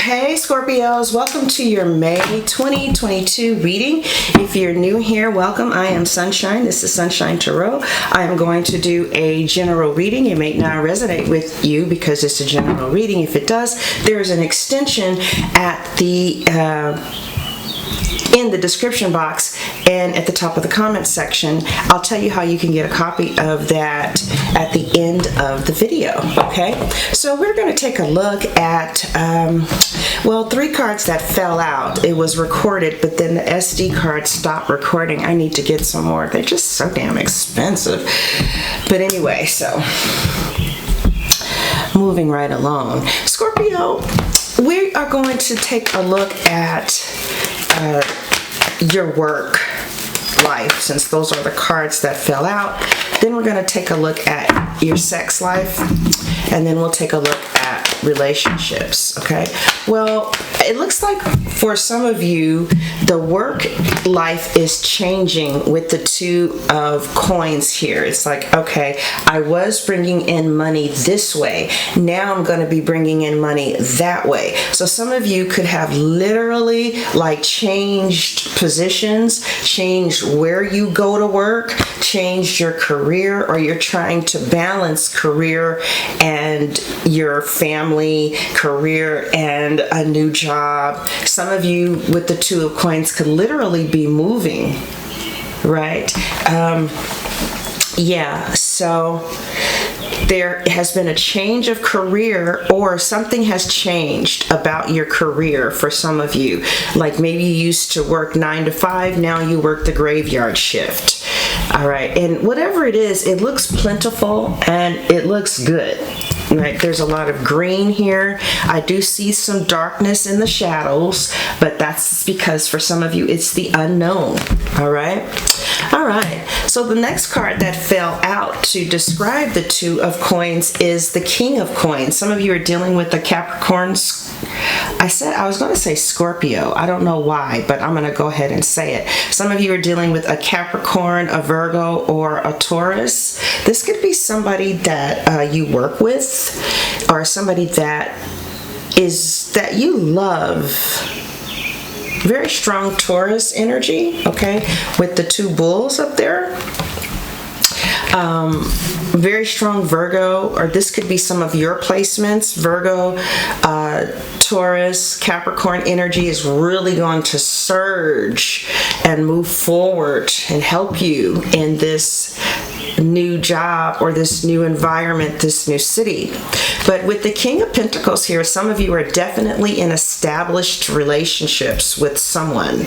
Hey Scorpios, welcome to your May 2022 reading. If you're new here, welcome. I am Sunshine. This is Sunshine Tarot. I am going to do a general reading. It may not resonate with you because it's a general reading. If it does, there is an extension at the in the description box and at the top of the comment section. I'll tell you how you can get a copy of that at the end of the video, okay? So we're going to take a look at, three cards that fell out. It was recorded, but then the SD card stopped recording. I need to get some more. They're just so damn expensive. But anyway, so moving right along. Scorpio, we are going to take a look at your work life, since those are the cards that fell out. Then we're going to take a look at your sex life, and then we'll take a look at relationships, okay? Well, it looks like for some of you, the work life is changing with the Two of Coins here. It's like, okay, I was bringing in money this way. Now I'm going to be bringing in money that way. So some of you could have literally like changed positions, changed where you go to work, changed your career, or you're trying to balance career and your family, career and a new job. Some of you with the Two of Coins could literally be moving, right? So there has been a change of career, or something has changed about your career for some of you. Like maybe you used to work 9 to 5, now you work the graveyard shift. All right, and whatever it is, it looks plentiful and it looks good. Right, there's a lot of green here. I do see some darkness in the shadows, but that's because for some of you it's the unknown. All right. So the next card that fell out to describe the Two of Coins is the King of Coins. Some of you are dealing with the Capricorns. I was going to say Scorpio. I don't know why, but I'm going to go ahead and say it. Some of you are dealing with a Capricorn, a Virgo, or a Taurus. This could be somebody that you work with, or somebody that you love. Very strong Taurus energy, okay, with the two bulls up there. Very strong Virgo, or this could be some of your placements. Virgo, Taurus, Capricorn energy is really going to surge and move forward and help you in this new job or this new environment, this new city. But with the King of Pentacles here, some of you are definitely in established relationships with someone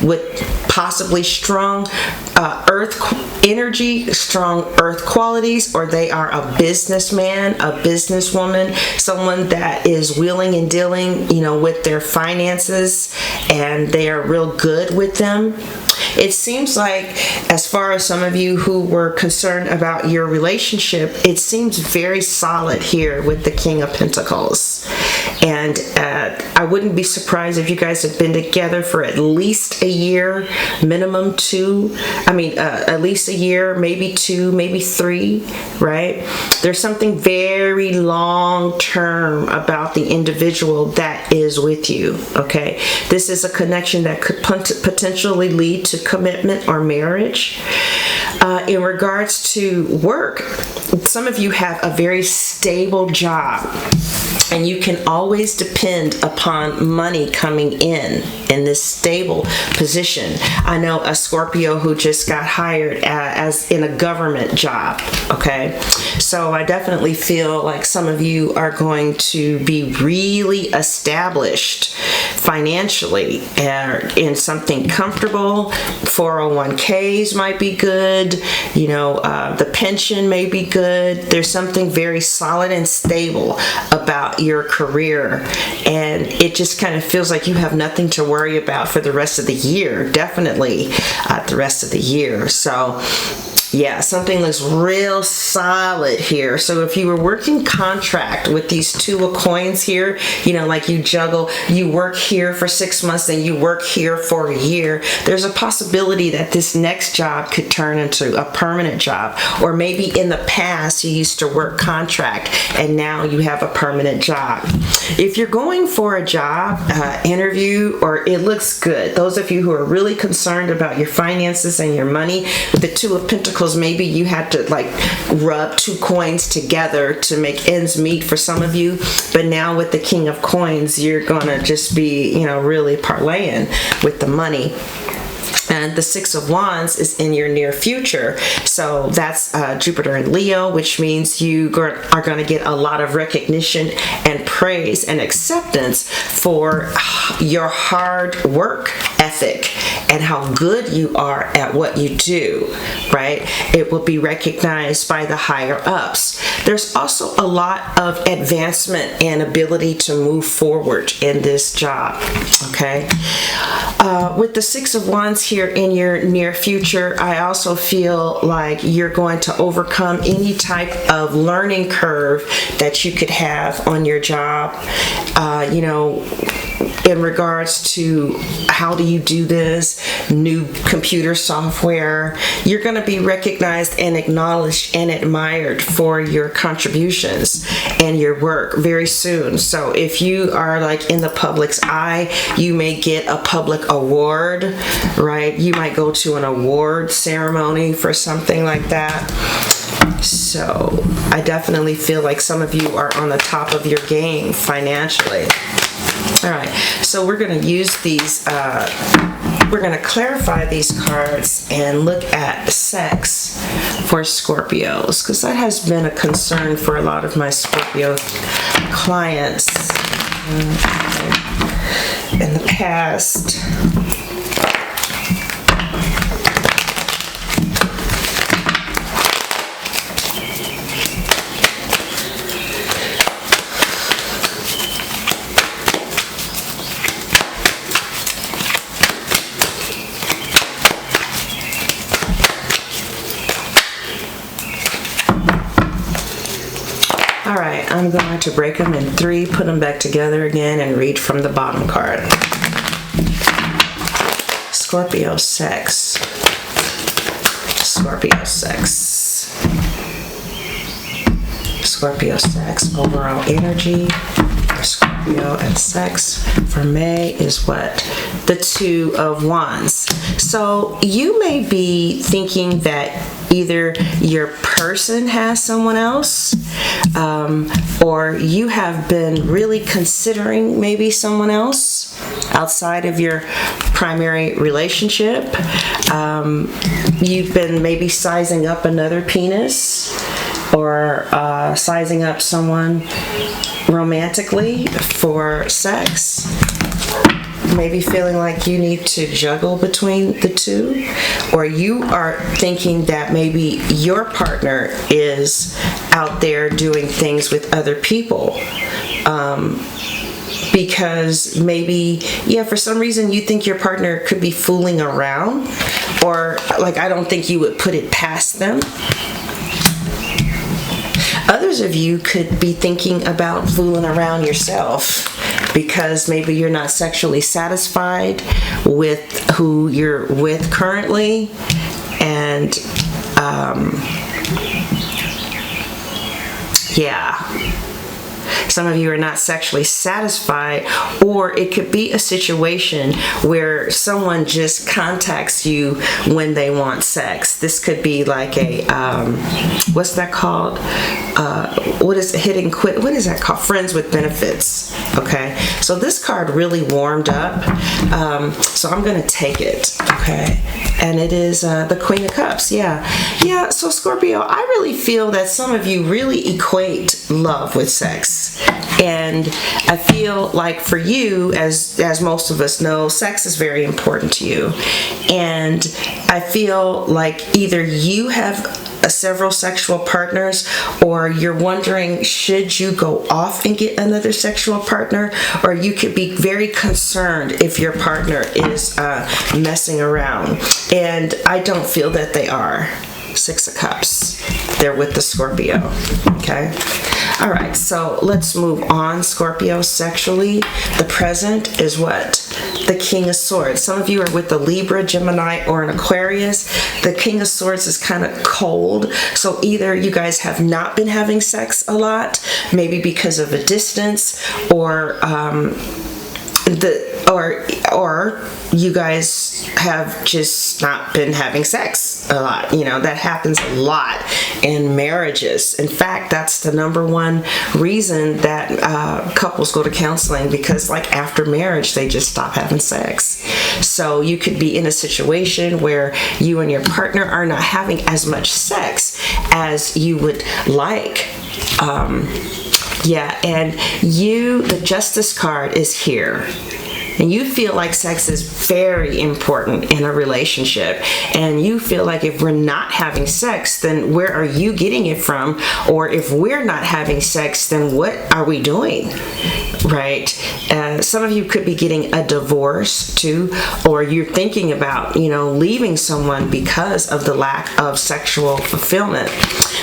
with possibly strong earth energy, strong earth qualities, or they are a businessman, a businesswoman, someone that is wheeling and dealing, with their finances, and they are real good with them. It seems like, as far as some of you who were concerned about your relationship, it seems very solid here with the King of Pentacles. And I wouldn't be surprised if you guys have been together for at least a year, minimum 2. At least a year, maybe 2, maybe 3, right? There's something very long term about the individual that is with you, okay? This is a connection that could potentially lead to commitment or marriage. In regards to work, some of you have a very stable job, and you can always depend upon money coming in this stable position. I know a Scorpio who just got hired as in a government job, okay? So I definitely feel like some of you are going to be really established financially in something comfortable. 401ks might be good, the pension may be good. There's something very solid and stable about your career, and it just kind of feels like you have nothing to worry about for the rest of the year. Definitely the rest of the year. So Yeah, something looks real solid here. So if you were working contract with these 2 of coins here, you know, like you juggle, you work here for 6 months and you work here for a year, there's a possibility that this next job could turn into a permanent job. Or maybe in the past you used to work contract and now you have a permanent job. If you're going for a job interview, or it looks good, those of you who are really concerned about your finances and your money, with the 2 of Pentacles, maybe you had to like rub 2 coins together to make ends meet for some of you, but now with the King of Coins, you're gonna just be, you know, really parlaying with the money. And the 6 of Wands is in your near future. So that's Jupiter in Leo, which means you are going to get a lot of recognition and praise and acceptance for your hard work ethic and how good you are at what you do, right? It will be recognized by the higher ups. There's also a lot of advancement and ability to move forward in this job, okay? With the 6 of Wands here in your near future, I also feel like you're going to overcome any type of learning curve that you could have on your job, you know, in regards to how do you do this, new computer software. You're going to be recognized and acknowledged and admired for your contributions and your work very soon. So if you are like in the public's eye, you may get a public award, right? You might go to an award ceremony for something like that. So I definitely feel like some of you are on the top of your game financially. All right, so we're going to use these, we're going to clarify these cards and look at sex for Scorpios, because that has been a concern for a lot of my Scorpio clients in the past. All right, I'm going to break them in 3, put them back together again, and read from the bottom card. Scorpio sex. Scorpio sex. Scorpio sex. Overall energy for Scorpio and sex for May is what? The 2 of Wands. So you may be thinking that either your person has someone else, or you have been really considering maybe someone else outside of your primary relationship. You've been maybe sizing up another penis, or sizing up someone romantically for sex. Maybe feeling like you need to juggle between the 2, or you are thinking that maybe your partner is out there doing things with other people, because maybe, yeah, for some reason you think your partner could be fooling around, or like, I don't think you would put it past them. Others of you could be thinking about fooling around yourself, because maybe you're not sexually satisfied with who you're with currently, and yeah, some of you are not sexually satisfied, or it could be a situation where someone just contacts you when they want sex. This could be like a what's that called? What is hit and quit? What is that called? Friends with benefits. Okay, so this card really warmed up, so I'm gonna take it. Okay, and it is the Queen of Cups. Yeah. So Scorpio, I really feel that some of you really equate love with sex. And I feel like for you, as most of us know, sex is very important to you. And I feel like either you have several sexual partners, or you're wondering, should you go off and get another sexual partner? Or you could be very concerned if your partner is messing around. And I don't feel that they are. Six of Cups. They're with the Scorpio, okay? All right, so let's move on. Scorpio, sexually, the present is what? The King of Swords. Some of you are with the Libra, Gemini, or an Aquarius. The King of Swords is kind of cold, so either you guys have not been having sex a lot, maybe because of a distance, or or you guys have just not been having sex a lot. You know, that happens a lot in marriages. In fact, that's the number one reason that couples go to counseling, because like after marriage, they just stop having sex. So you could be in a situation where you and your partner are not having as much sex as you would like. Yeah, and the Justice card is here. And you feel like sex is very important in a relationship. And you feel like if we're not having sex, then where are you getting it from? Or if we're not having sex, then what are we doing? Right? Some of you could be getting a divorce too, or you're thinking about, leaving someone because of the lack of sexual fulfillment.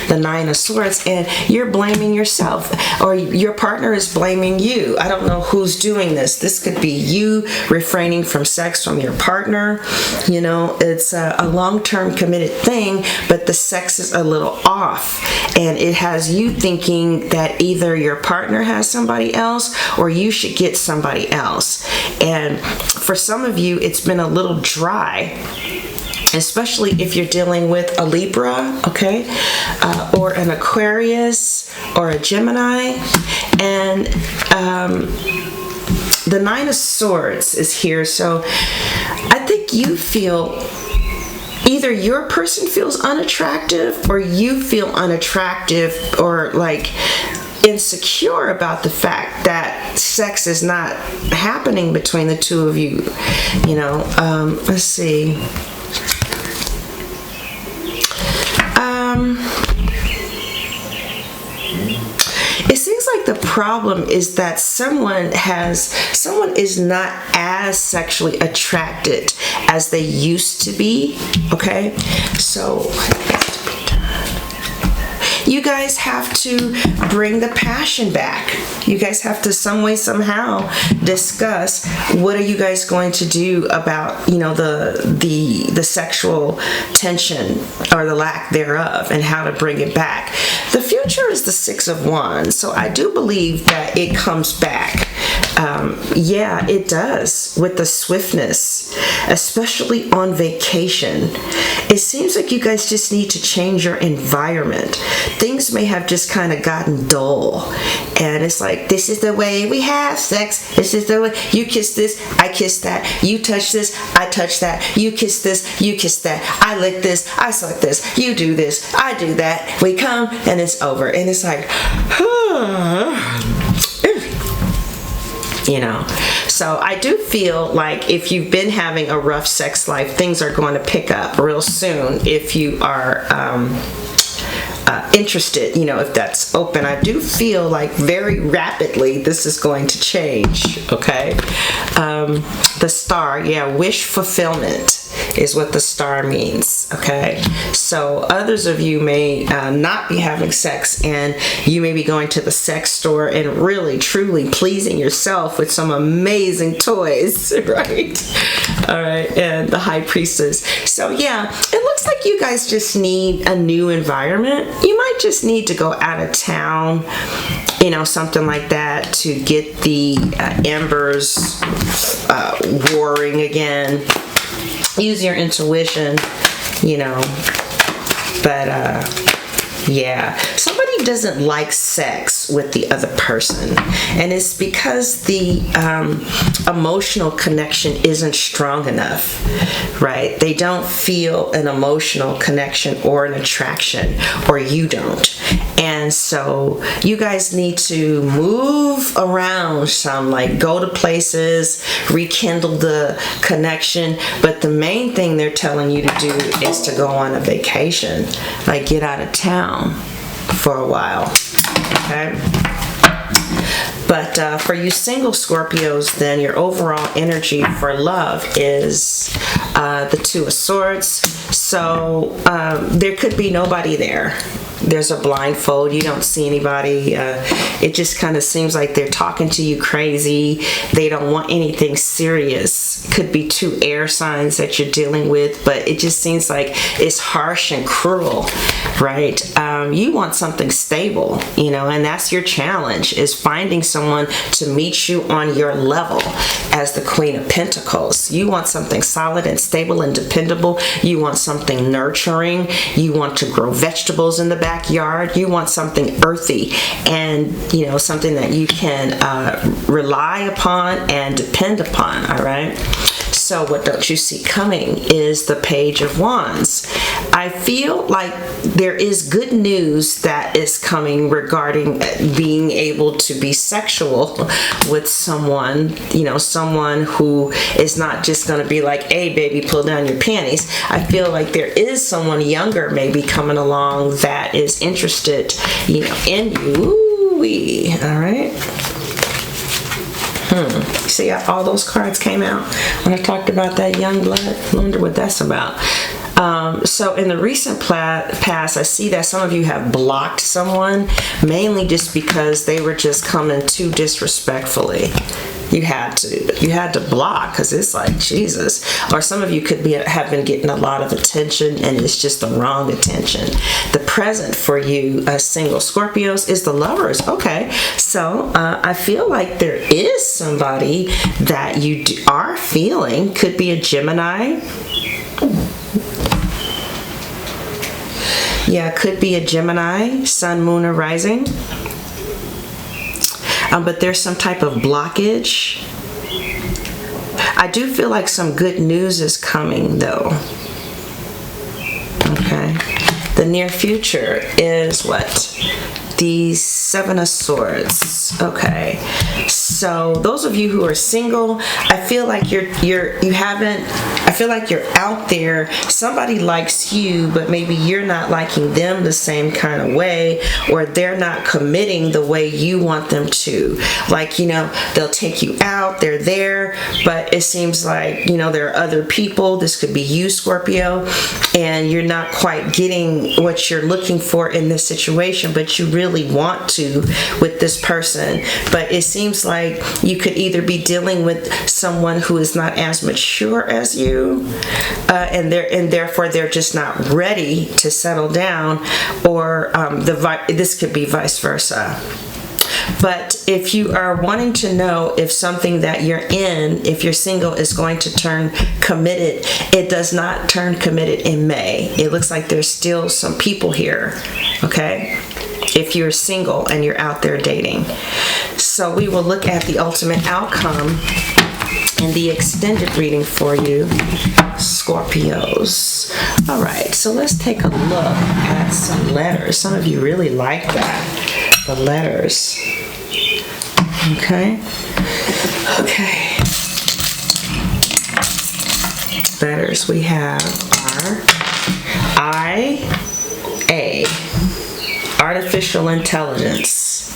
The Nine of Swords, and you're blaming yourself, or your partner is blaming you. I don't know who's doing this. This could be you refraining from sex from your partner. It's a long-term committed thing, but the sex is a little off, and it has you thinking that either your partner has somebody else or you should get somebody else. And for some of you, it's been a little dry, especially if you're dealing with a Libra, okay, or an Aquarius or a Gemini. And the Nine of Swords is here. So I think you feel either your person feels unattractive, or you feel unattractive or like insecure about the fact that sex is not happening between the two of you. Let's see. It seems like the problem is that someone is not as sexually attracted as they used to be, okay? So you guys have to bring the passion back. You guys have to some way, somehow discuss what are you guys going to do about, the sexual tension or the lack thereof, and how to bring it back. The future is the Six of Wands, so I do believe that it comes back. Yeah, it does, with the swiftness, especially on vacation. It seems like you guys just need to change your environment. Things may have just kind of gotten dull, and it's like, this is the way we have sex. This is the way you kiss this, I kiss that. You touch this, I touch that. You kiss this, you kiss that. I lick this, I suck this. You do this, I do that. We come and it's over, and it's like, So I do feel like if you've been having a rough sex life, things are going to pick up real soon if you are interested, if that's open. I do feel like very rapidly this is going to change, okay? The star, wish fulfillment is what the star means, okay? So others of you may not be having sex, and you may be going to the sex store and really, truly pleasing yourself with some amazing toys, right? All right, and the High Priestess. So yeah, it looks like you guys just need a new environment. You might just need to go out of town, something like that, to get the embers warring again. Use your intuition, but yeah, somebody doesn't like sex with the other person, and it's because the emotional connection isn't strong enough, right? They don't feel an emotional connection or an attraction, or you don't. And so you guys need to move around some, like go to places, rekindle the connection. But the main thing they're telling you to do is to go on a vacation, like get out of town for a while, okay? But for you single Scorpios, then your overall energy for love is the Two of Swords. So there could be nobody there. There's a blindfold. You don't see anybody. It just kind of seems like they're talking to you crazy. They don't want anything serious. Could be two air signs that you're dealing with, but it just seems like it's harsh and cruel, right? You want something stable, and that's your challenge, is finding someone to meet you on your level as the Queen of Pentacles. You want something solid and stable and dependable. You want something nurturing. You want to grow vegetables in the backyard. You want something earthy and, something that you can rely upon and depend upon, all right? So what don't you see coming is the Page of Wands. I feel like there is good news that is coming regarding being able to be sexual with someone, someone who is not just going to be like, hey, baby, pull down your panties. I feel like there is someone younger maybe coming along that is interested, in you. Ooh-wee. All right. See how all those cards came out when I talked about that young blood? I wonder what that's about. So in the recent past, I see that some of you have blocked someone, mainly just because they were just coming too disrespectfully. You had to block, because it's like, Jesus. Or some of you could have been getting a lot of attention, and it's just the wrong attention. The present for you single Scorpios is the Lovers. Okay, so I feel like there is somebody that you are feeling. Could be a Gemini. Yeah, could be a Gemini, Sun, Moon, or Rising. But there's some type of blockage. I do feel like some good news is coming, though. Okay. The near future is what? The Seven of Swords. Okay. So those of you who are single, I feel like you're out there. Somebody likes you, but maybe you're not liking them the same kind of way, or they're not committing the way you want them to. Like, they'll take you out, they're there, but it seems like, there are other people. This could be you, Scorpio, and you're not quite getting what you're looking for in this situation, but you really want to with this person. But it seems like you could either be dealing with someone who is not as mature as you, and therefore they're just not ready to settle down, or this could be vice versa. But if you are wanting to know if something that you're in, if you're single, is going to turn committed, it does not turn committed in May. It looks like there's still some people here, okay? If you're single and you're out there dating. So we will look at the ultimate outcome in the extended reading for you, Scorpios. All right, so let's take a look at some letters. Some of you really like that, the letters. Okay. Letters we have are I-A. Artificial intelligence.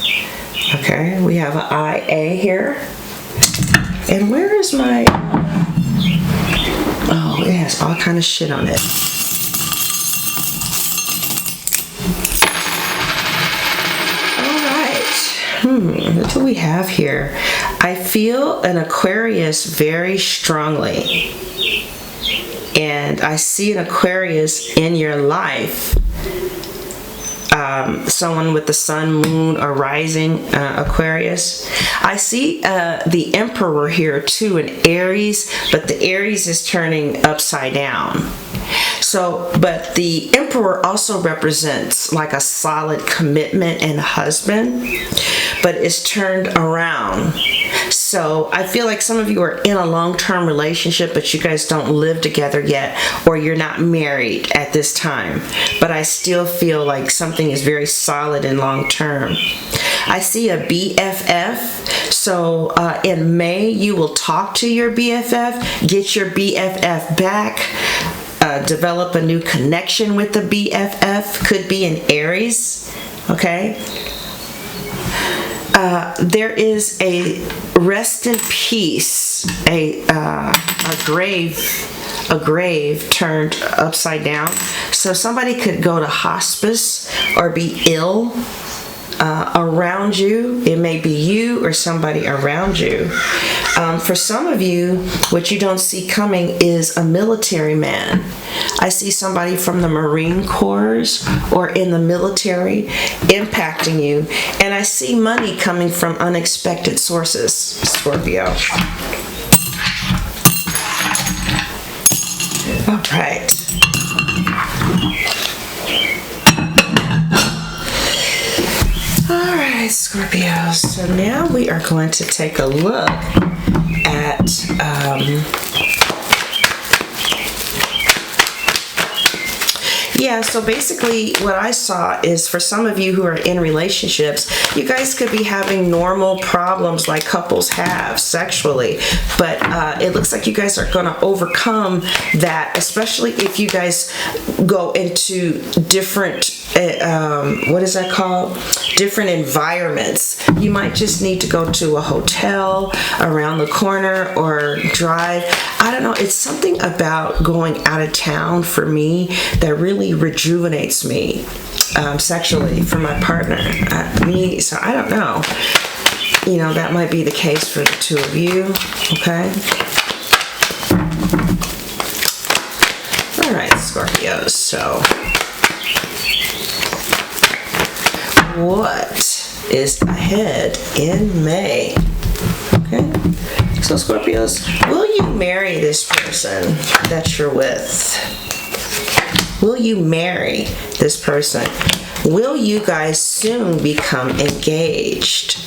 Okay, we have an IA here. And where is my... Oh, it has all kind of shit on it. Alright. What do we have here? I feel an Aquarius very strongly. And I see an Aquarius in your life. Someone with the Sun, Moon, or Rising Aquarius. I see the Emperor here too in Aries, but the Aries is turning upside down. So, but the Emperor also represents like a solid commitment and husband, but it's turned around. So I feel like some of you are in a long-term relationship, but you guys don't live together yet, or you're not married at this time. But I still feel like something is very solid and long-term. I see a BFF. So in May, you will talk to your BFF, get your BFF back, develop a new connection with the BFF. Could be in Aries, okay? there is a rest in peace, a grave turned upside down. So somebody could go to hospice or be ill around you. It may be you or somebody around you. For some of you, what you don't see coming is a military man. I see somebody from the Marine Corps or in the military impacting you, and I see money coming from unexpected sources, Scorpio. All right. All right, Scorpio. So now we are going to take a look at so basically what I saw is, for some of you who are in relationships, you guys could be having normal problems like couples have sexually, but it looks like you guys are going to overcome that, especially if you guys go into different what is that called? Different environments. You might just need to go to a hotel around the corner or drive. I don't know. It's something about going out of town for me that really rejuvenates me sexually for my partner. So I don't know. You know, that might be the case for the two of you. Okay. All right, Scorpios. So what is ahead in May? Okay, so Scorpios, will you marry this person that you're with? Will you marry this person? Will you guys soon become engaged?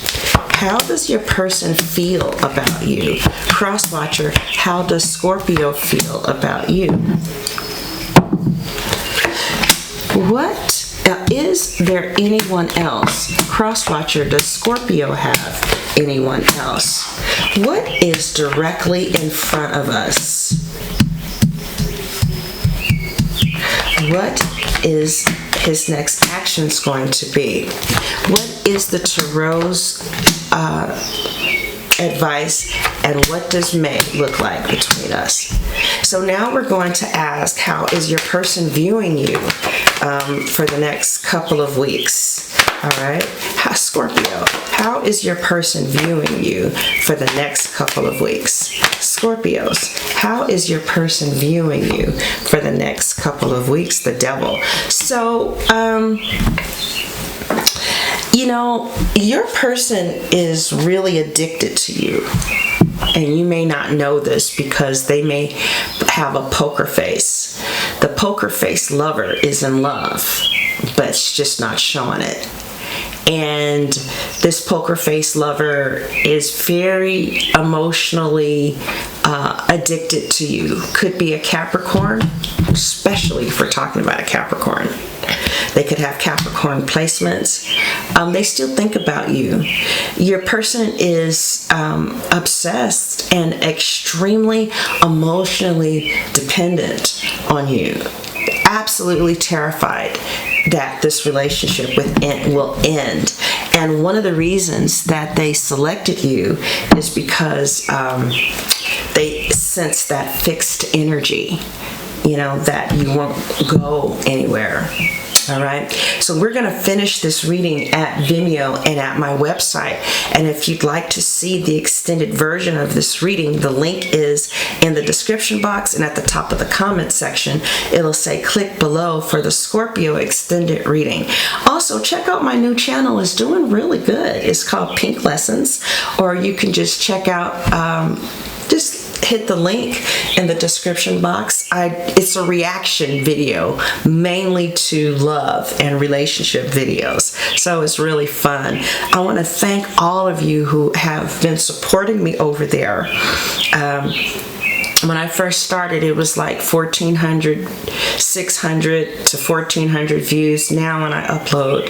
How does your person feel about you? Crosswatcher, how does Scorpio feel about you? What is there anyone else? Crosswatcher, does Scorpio have anyone else? What is directly in front of us? What is his next actions going to be? What is the Tarot's advice, and what does May look like between us? So now we're going to ask, how is your person viewing you for the next couple of weeks? All right, Scorpio, how is your person viewing you for the next couple of weeks? Scorpios, how is your person viewing you for the next couple of weeks? The Devil. So, you know, your person is really addicted to you. And you may not know this because they may have a poker face. The poker face lover is in love, but it's just not showing it. And this poker face lover is very emotionally addicted to you. Could be a Capricorn, especially if we're talking about a Capricorn. They could have Capricorn placements. They still think about you. Your person is obsessed and extremely emotionally dependent on you. Absolutely terrified that this relationship will end. And one of the reasons that they selected you is because they sense that fixed energy, you know, that you won't go anywhere. All right, so we're going to finish this reading at Vimeo and at my website. And if you'd like to see the extended version of this reading, the link is in the description box, and at the top of the comment section, it'll say click below for the Scorpio extended reading. Also, check out my new channel. It's doing really good. It's called Pink Lessons, or you can just check out, just hit the link in the description box. It's a reaction video mainly to love and relationship videos, so it's really fun. I want to thank all of you who have been supporting me over there. when I first started, it was like 1,400, 600 to 1,400 views. Now when I upload,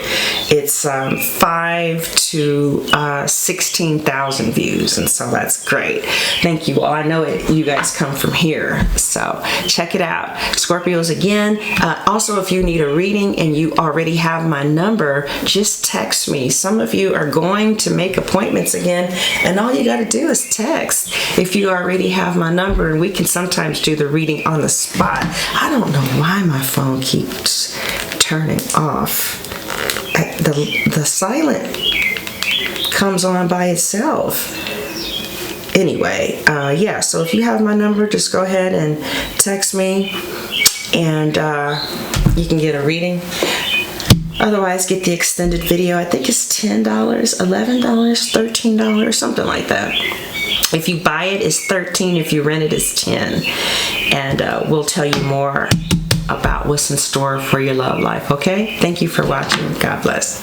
it's 5 to 16,000 views, and so that's great. Thank you all. I know you guys come from here, so check it out. Scorpios again. Also, if you need a reading and you already have my number, just text me. Some of you are going to make appointments again, and all you got to do is text if you already have my number, and we can sometimes do the reading on the spot. I don't know why my phone keeps turning off. The silent comes on by itself. Anyway, yeah, so if you have my number, just go ahead and text me, and you can get a reading. Otherwise, get the extended video. I think it's $10, $11, $13, something like that. If you buy it, it's $13. If you rent it, it's $10. And we'll tell you more about what's in store for your love life, okay? Thank you for watching. God bless.